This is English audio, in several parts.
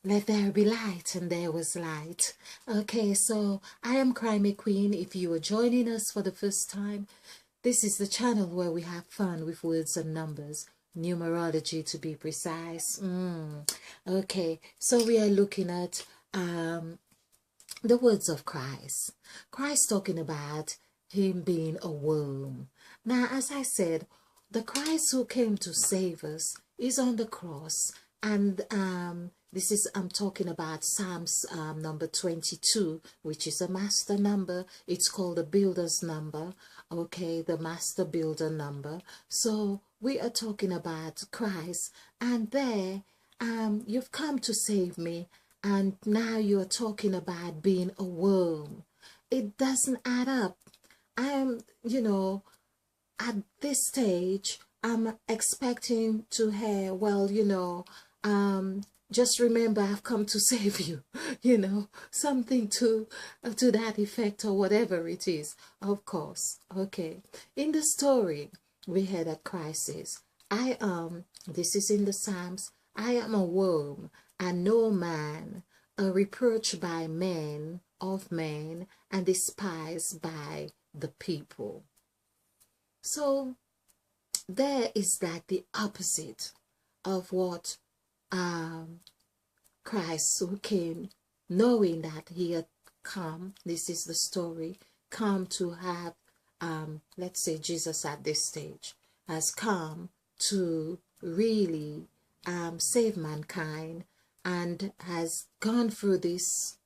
Let there be light, and there was light. Okay, so I am Crimey Queen. If you are joining us for the first time, this is the channel where we have fun with words and numbers, numerology to be precise. Okay, so we are looking at the words of Christ. Christ talking about him being a worm. Now, as I said, the Christ who came to save us is on the cross, and this is, I'm talking about Psalms number 22, which is a master number. It's called the builder's number. Okay, the master builder number. So we are talking about Christ, and there, you've come to save me, and now you're talking about being a worm. It doesn't add up. I'm, at this stage, I'm expecting to hear, well, just remember I've come to save you, something to that effect or whatever it is, of course. Okay. In the story, we heard that Christ says, I am, this is in the Psalms, I am a worm and no man, a reproach by men, of men, and despised by the people. So there is that the opposite of what Christ who came, knowing that he had come, this is the story, come to have, let's say Jesus at this stage, has come to really save mankind, and has gone through this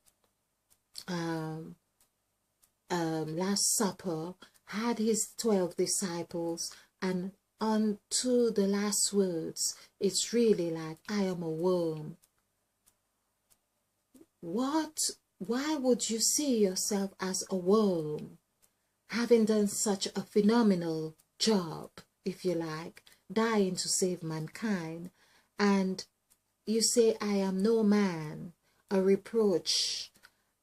Last Supper, had his 12 disciples, and on to the last words, it's really like, I am a worm. Why would you see yourself as a worm, having done such a phenomenal job, if you like, dying to save mankind, and you say, I am no man, a reproach?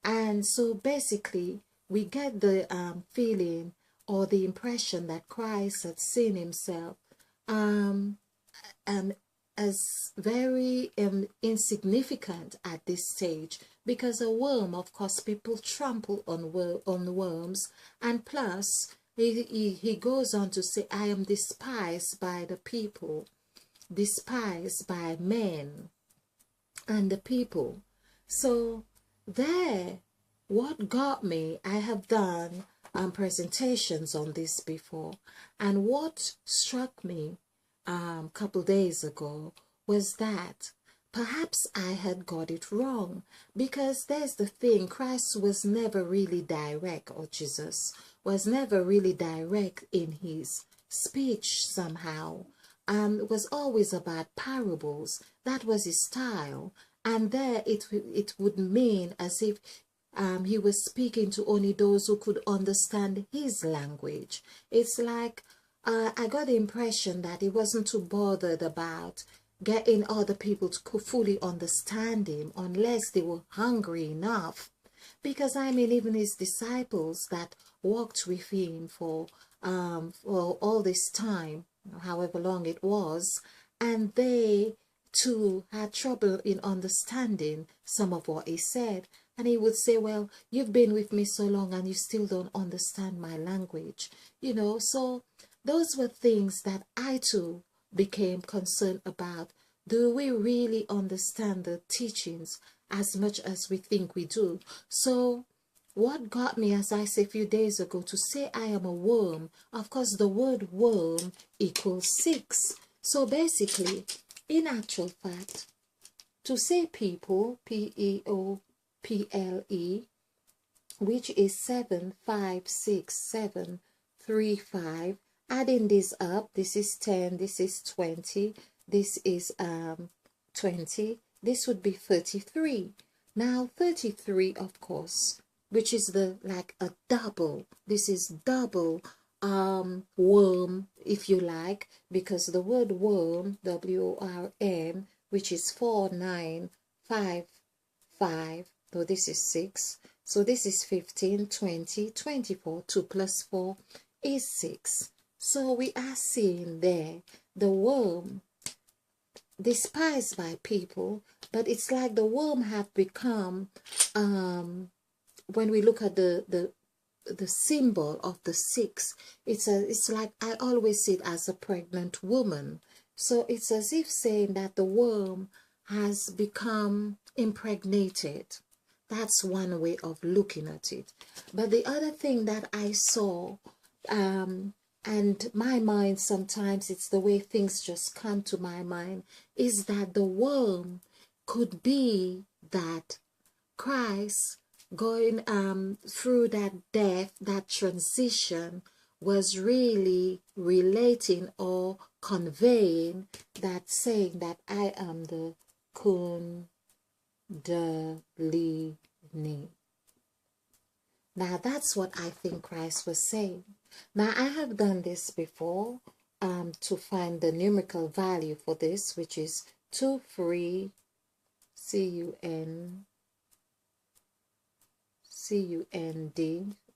And so basically, we get the feeling or the impression that Christ had seen himself as very insignificant at this stage, because a worm, of course, people trample on worms, and plus he goes on to say, I am despised by the people, despised by men and the people. So there, what got me, I have done presentations on this before, and what struck me a couple days ago was that perhaps I had got it wrong, because there's the thing, Christ was never really direct, or Jesus was never really direct in his speech somehow. It was always about parables. That was his style, and there it would mean as if he was speaking to only those who could understand his language. It's like I got the impression that he wasn't too bothered about getting other people to fully understand him, unless they were hungry enough. Because I mean, even his disciples that walked with him for all this time, however long it was, and they too had trouble in understanding some of what he said. And he would say, well, you've been with me so long and you still don't understand my language. So those were things that I too became concerned about. Do we really understand the teachings as much as we think we do? So what got me, as I said a few days ago, to say I am a worm, of course the word worm equals 6. So basically, in actual fact, to say people, P-E-O-P-L-E, which is 7, 5, 6, 7, 3, 5. Adding this up, this is 10, this is 20, this is 20, this would be 33. Now 33, of course, which is like a double. This is double worm, if you like, because the word worm, W-O-R-M, which is 4, 9, 5, 5, so this is 6, so this is 15, 20, 24, 2 plus 4 is 6. So we are seeing there the worm despised by people, but it's like the worm have become, when we look at the symbol of the six, it's like I always see it as a pregnant woman. So it's as if saying that the worm has become impregnated. That's one way of looking at it. But the other thing that I saw, and my mind, sometimes it's the way things just come to my mind, is that the worm could be that Christ going through that death, that transition, was really relating or conveying that, saying that I am the Kundalini. Now that's what I think Christ was saying. Now I have done this before to find the numerical value for this, which is 2 3 CUND.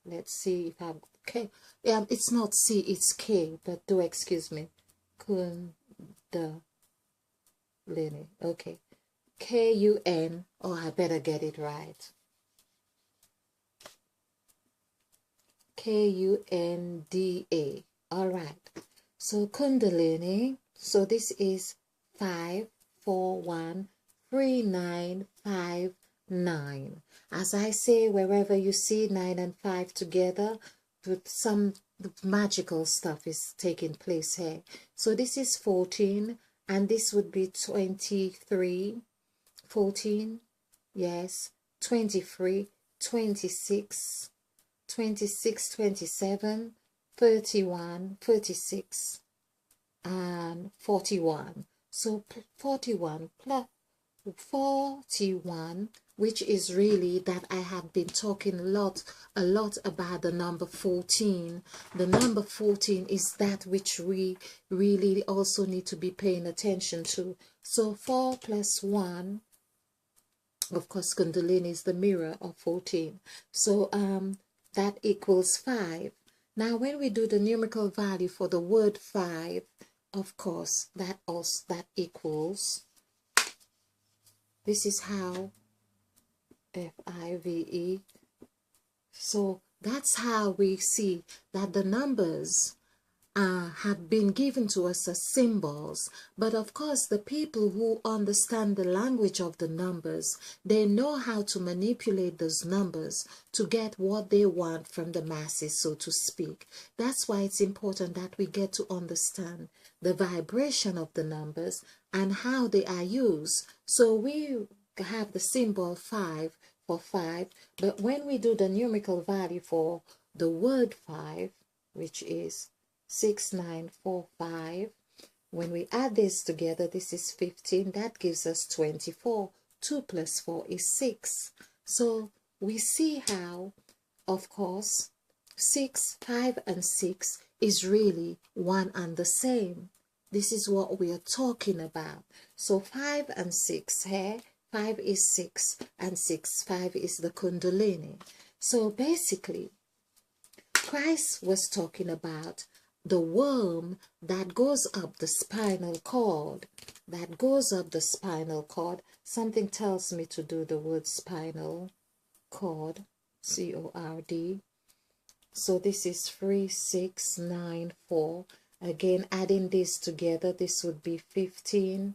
Let's see if I K. It's not C, it's K, but do excuse me. Kundalini. Okay. KUN. Oh, I better get it right. KUNDA. All right. So Kundalini. So this is 5413959. As I say, wherever you see 9 and 5 together, with some magical stuff is taking place here. So this is 14, and this would be 23, 14, yes, 23, 26, 26, 27, 31, 36, and 41. So 41 plus 41, which is really that I have been talking a lot about the number 14. The number 14 is that which we really also need to be paying attention to. So 4 plus 1, of course, Kundalini is the mirror of 14. So that equals 5. Now when we do the numerical value for the word 5, of course, that equals, this is how, FIVE. So that's how we see that the numbers have been given to us as symbols. But of course, the people who understand the language of the numbers, they know how to manipulate those numbers to get what they want from the masses, so to speak. That's why it's important that we get to understand the vibration of the numbers and how they are used. So we have the symbol 5 for 5, but when we do the numerical value for the word 5, which is 6945, when we add this together, this is 15, that gives us 24. 2 plus 4 is 6. So we see how, of course, 6, 5 and 6 is really one and the same. This is what we are talking about. So 5 and 6 here, 5 is 6 and 6, 5 is the Kundalini. So basically, Christ was talking about the worm that goes up the spinal cord. That goes up the spinal cord. Something tells me to do the word spinal cord, C-O-R-D. So this is 3694. Again, adding this together, this would be 15,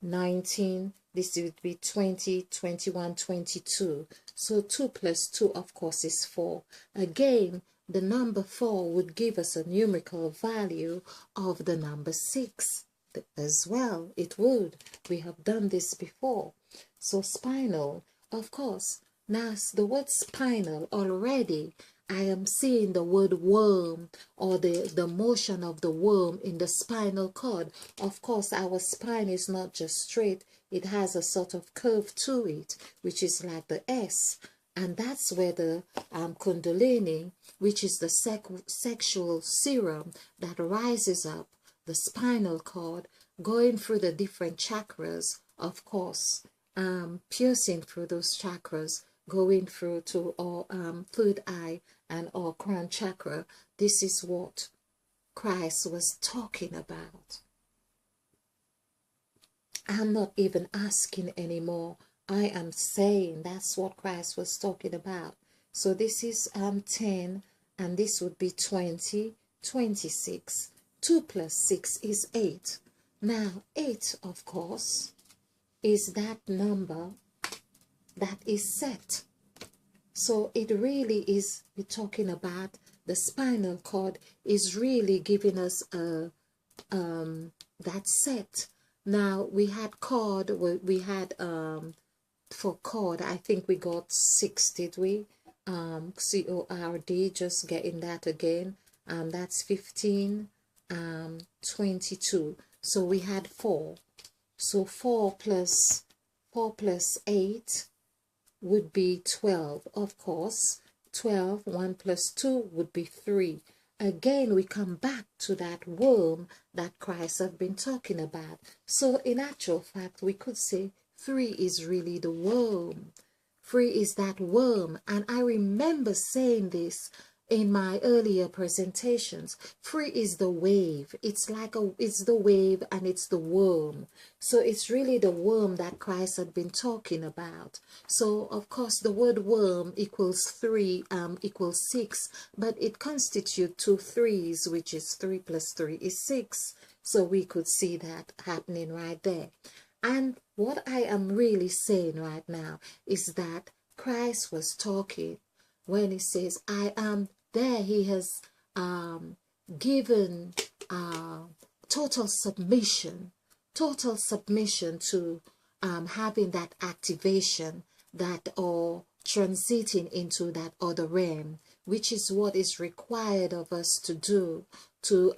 19. This would be 20, 21, 22. So 2 plus 2, of course, is 4. Again, the number 4 would give us a numerical value of the number 6 as well. It would. We have done this before. So spinal, of course. Now, the word spinal, already I am seeing the word worm, or the motion of the worm in the spinal cord. Of course, our spine is not just straight. It has a sort of curve to it, which is like the S. And that's where the Kundalini, which is the sexual serum that rises up the spinal cord, going through the different chakras, of course, piercing through those chakras, going through to our third eye and our crown chakra. This is what Christ was talking about. I'm not even asking anymore. I am saying. That's what Christ was talking about. So this is 10, and this would be 20, 26. 2 plus 6 is 8. Now 8, of course, is that number that is set. So it really is, we're talking about the spinal cord is really giving us a that set. Now we had cord, we had for cord, I think we got 6, did we? CORD, just getting that again. That's 15, 22. So we had 4. So 4 plus 8 would be 12, of course. 12, 1 plus 2 would be 3. Again, we come back to that worm that Christ has been talking about. So in actual fact, we could say 3 is really the worm. 3 is that worm. And I remember saying this in my earlier presentations. 3 is the wave. It's the wave, and it's the worm. So it's really the worm that Christ had been talking about. So of course the word worm equals 3 equals 6, but it constitutes 2 3s, which is 3 plus 3 is 6. So we could see that happening right there. And what I am really saying right now is that Christ was talking when he says, I am there. He has given total submission to having that activation, that or transiting into that other realm, which is what is required of us to do, to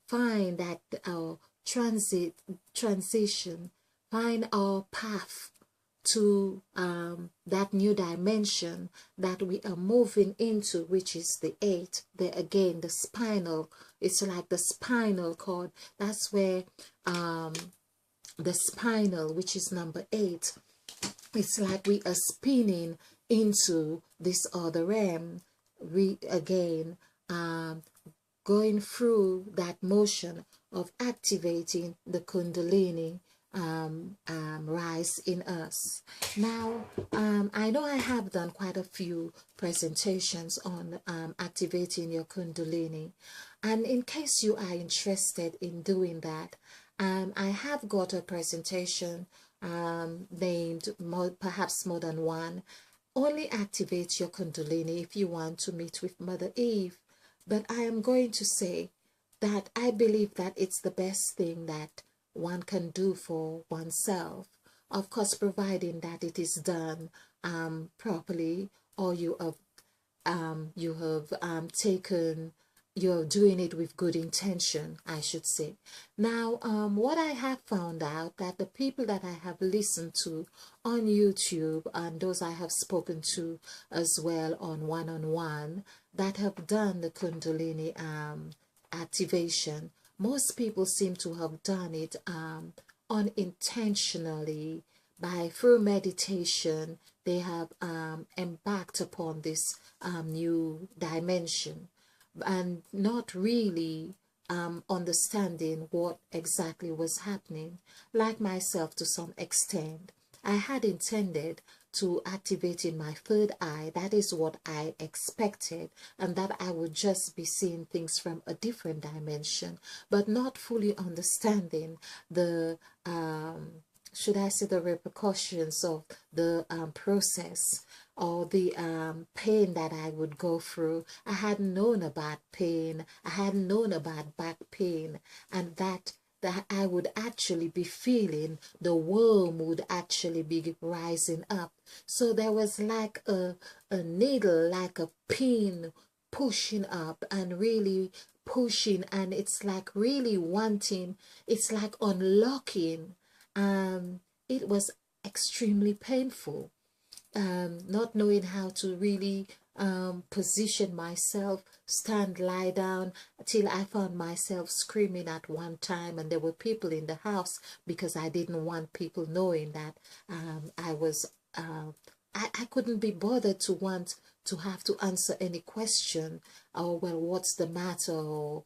find that transition, find our path to that new dimension that we are moving into, which is the 8. There again, the spinal, it's like the spinal cord. That's where the spinal, which is number 8, it's like we are spinning into this other realm. We again going through that motion of activating the Kundalini rise in us. Now, I know I have done quite a few presentations on activating your Kundalini, and in case you are interested in doing that, I have got a presentation named perhaps more than one. Only activate your Kundalini if you want to meet with Mother Eve. But I am going to say that I believe that it's the best thing that one can do for oneself, of course, providing that it is done properly, or you're doing it with good intention, I should say. Now, what I have found out, that the people that I have listened to on YouTube, and those I have spoken to as well on one-on-one, that have done the Kundalini activation, most people seem to have done it unintentionally. Through meditation, they have embarked upon this new dimension, and not really understanding what exactly was happening. Like myself, to some extent, I had intended to activate in my third eye. That is what I expected, and that I would just be seeing things from a different dimension, but not fully understanding the should I say the repercussions of the process, or the pain that I would go through. I hadn't known about pain. I hadn't known about back pain, and that I would actually be feeling, the worm would actually be rising up. So there was like a needle, like a pin pushing up and really pushing, and it's like really wanting, it's like unlocking. It was extremely painful, not knowing how to really position myself, stand, lie down, till I found myself screaming at one time, and there were people in the house, because I didn't want people knowing that I was I couldn't be bothered to want to have to answer any question, or well, what's the matter, or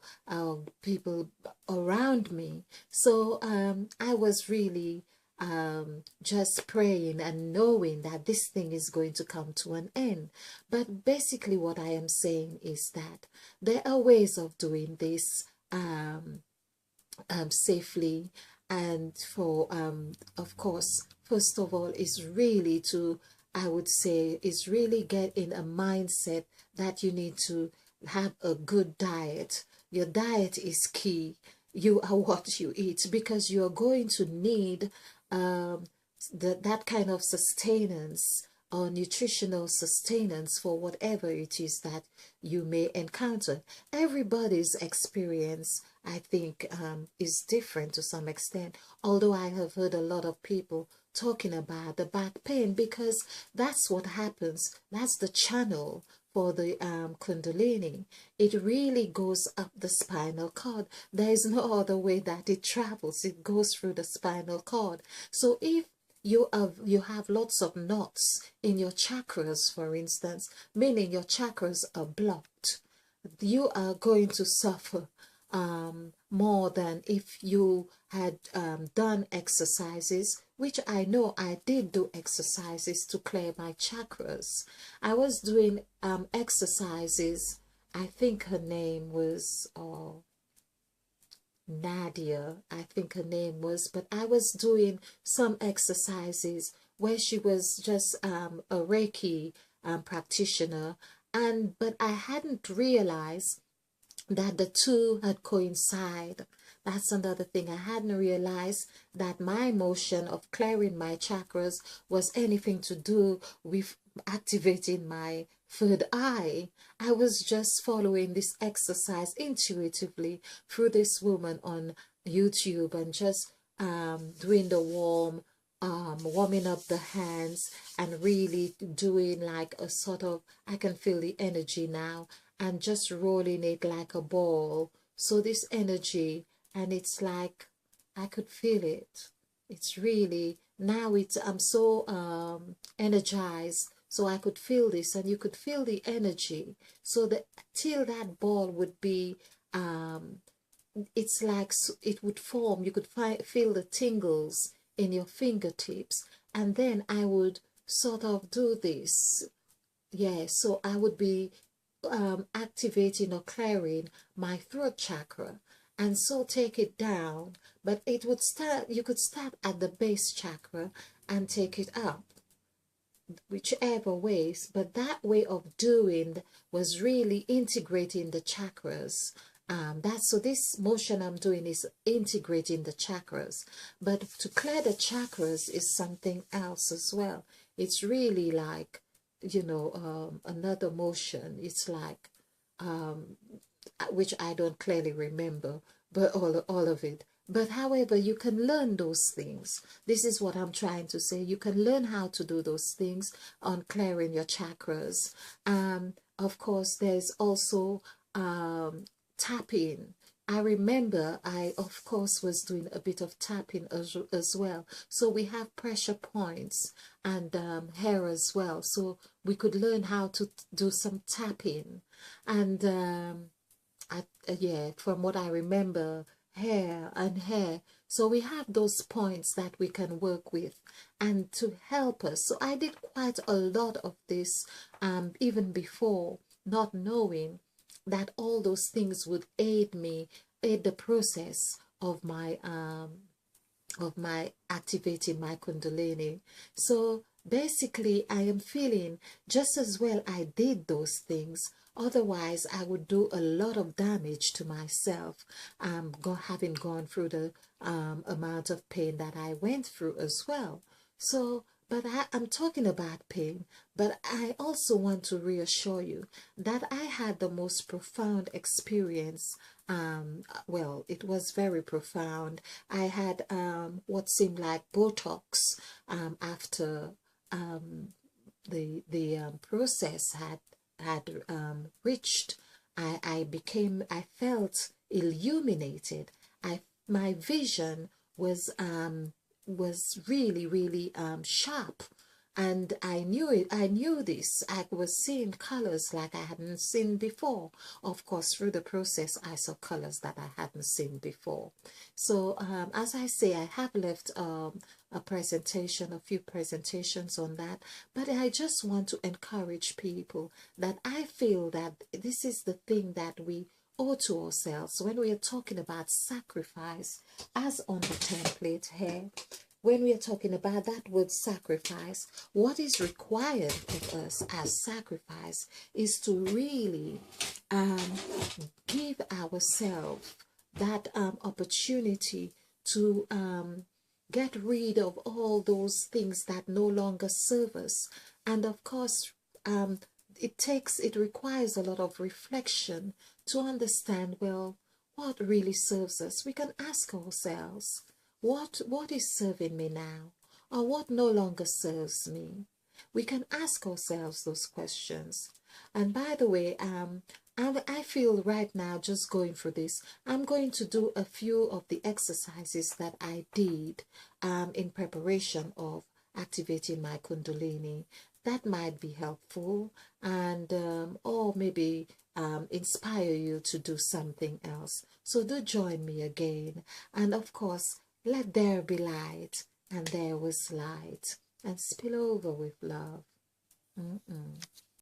people around me. So I was really just praying and knowing that this thing is going to come to an end. But basically what I am saying is that there are ways of doing this safely, and for of course, first of all, is really to, I would say, is really get in a mindset that you need to have a good diet. Your diet is key. You are what you eat, because you are going to need um, that kind of sustenance or nutritional sustenance for whatever it is that you may encounter. Everybody's experience, I think, is different to some extent, although I have heard a lot of people talking about the back pain, because that's what happens. That's the channel for the Kundalini. It really goes up the spinal cord. There is no other way that it travels. It goes through the spinal cord. So if you have lots of knots in your chakras, for instance, meaning your chakras are blocked, you are going to suffer more than if you had done exercises, which I know I did do exercises to clear my chakras. I was doing exercises. I think her name was Nadia, I think her name was, but I was doing some exercises where she was just a Reiki practitioner, and but I hadn't realized that the two had coincided. That's another thing. I hadn't realized that my motion of clearing my chakras was anything to do with activating my third eye. I was just following this exercise intuitively through this woman on YouTube, and just doing the warming up the hands, and really doing like a sort of, I can feel the energy now, and just rolling it like a ball. So this energy, and it's like I could feel it. It's really, now it's, I'm so energized, so I could feel this, and you could feel the energy. So that till that ball would be it's like it would form. You could feel the tingles in your fingertips, and then I would sort of do this. Yeah, so I would be activating or clearing my throat chakra, and so take it down. But it would start, you could start at the base chakra and take it up, whichever ways. But that way of doing was really integrating the chakras. That's, so this motion I'm doing is integrating the chakras, but to clear the chakras is something else as well. It's really like, another motion. It's like which I don't clearly remember, but all of it. But however, you can learn those things. This is what I'm trying to say. You can learn how to do those things on clearing your chakras. Of course, there's also tapping. I remember I, of course, was doing a bit of tapping as well. So we have pressure points and hair as well. So we could learn how to do some tapping. And yeah, from what I remember, hair and hair. So we have those points that we can work with and to help us. So I did quite a lot of this even before, not knowing that all those things would aid me, aid the process of my activating my Kundalini. So basically, I am feeling just as well I did those things. Otherwise, I would do a lot of damage to myself, having gone through the amount of pain that I went through as well. So, but I'm talking about pain, but I also want to reassure you that I had the most profound experience. Well, it was very profound. I had what seemed like Botox after the process had reached. I felt illuminated. My vision was really, really sharp. And I knew it. I knew this. I was seeing colors like I hadn't seen before. Of course, through the process, I saw colors that I hadn't seen before. So, as I say, I have left a presentation, a few presentations on that. But I just want to encourage people that I feel that this is the thing that we owe to ourselves when we are talking about sacrifice, as on the template here. When we are talking about that word sacrifice, what is required of us as sacrifice is to really um, give ourselves that opportunity to get rid of all those things that no longer serve us. And of course, um, it requires a lot of reflection to understand, well, what really serves us. We can ask ourselves, what is serving me now, or what no longer serves me? We can ask ourselves those questions. And by the way, I feel right now, just going through this, I'm going to do a few of the exercises that I did in preparation of activating my Kundalini. That might be helpful, and or maybe inspire you to do something else. So do join me again. And of course, let there be light, and there was light, and spill over with love. Mm-mm.